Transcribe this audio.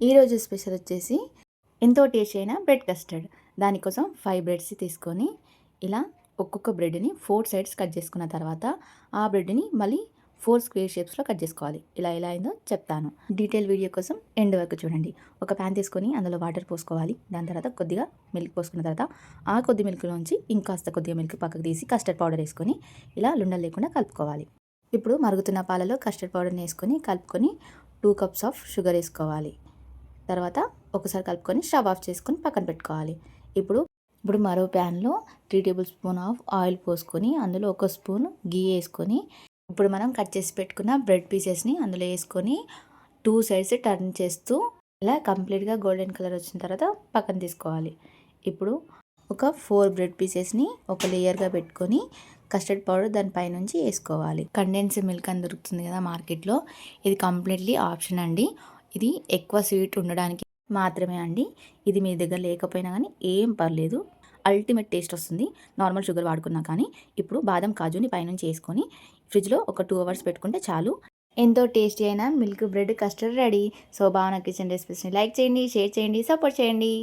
ఈరోజు స్పెషల్ వచ్చేసి ఎంతో టేస్టీ అయిన బ్రెడ్ కస్టర్డ్. దానికోసం 5 బ్రెడ్స్ తీసుకొని ఇలా ఒక్కొక్క బ్రెడ్ని 4 సైడ్స్ కట్ చేసుకున్న తర్వాత ఆ బ్రెడ్ని మళ్ళీ 4 స్క్వేర్ షేప్స్లో కట్ చేసుకోవాలి. ఇలా ఎలా అయిందో చెప్తాను. డీటెయిల్ వీడియో కోసం ఎండ్ వరకు చూడండి. ఒక ప్యాన్ తీసుకొని అందులో వాటర్ పోసుకోవాలి. దాని తర్వాత కొద్దిగా మిల్క్ పోసుకున్న తర్వాత ఆ కొద్ది మిల్క్లోంచి ఇంకాస్త కొద్దిగా మిల్క్ పక్కకు తీసి కస్టర్డ్ పౌడర్ వేసుకొని ఇలా లుండలు లేకుండా కలుపుకోవాలి. ఇప్పుడు మరుగుతున్న పాలలో కస్టర్డ్ పౌడర్ని వేసుకొని కలుపుకొని 2 కప్స్ ఆఫ్ షుగర్ వేసుకోవాలి. తర్వాత ఒకసారి కలుపుకొని స్టవ్ ఆఫ్ చేసుకొని పక్కన పెట్టుకోవాలి. ఇప్పుడు మరో ప్యాన్లో 3 టేబుల్ స్పూన్ ఆఫ్ ఆయిల్ పోసుకొని అందులో 1 స్పూన్ గీ వేసుకొని ఇప్పుడు మనం కట్ చేసి పెట్టుకున్న బ్రెడ్ పీసెస్ని అందులో వేసుకొని 2 సైడ్స్ టర్న్ చేస్తూ ఇలా కంప్లీట్గా గోల్డెన్ కలర్ వచ్చిన తర్వాత పక్కన తీసుకోవాలి. ఇప్పుడు ఒక 4 బ్రెడ్ పీసెస్ని ఒక లేయర్గా పెట్టుకొని కస్టర్డ్ పౌడర్ దానిపై నుంచి వేసుకోవాలి. కండెన్స్ మిల్క్ అని దొరుకుతుంది కదా మార్కెట్లో, ఇది కంప్లీట్లీ ఆప్షన్ అండి. ఇది ఎక్కువ స్వీట్ ఉండడానికి మాత్రమే అండి. ఇది మీ దగ్గర లేకపోయినా కానీ ఏం పర్లేదు, అల్టిమేట్ టేస్ట్ వస్తుంది నార్మల్ షుగర్ వాడుకున్నా కానీ. ఇప్పుడు బాదం కాజుని పైనుంచి వేసుకొని ఫ్రిడ్జ్లో ఒక 2 అవర్స్ పెట్టుకుంటే చాలు. ఎంతో టేస్టీ అయిన milk bread custard ready. So భావన కిచెన్ రెసిపీస్ని లైక్ చేయండి, షేర్ చేయండి, సపోర్ట్ చేయండి.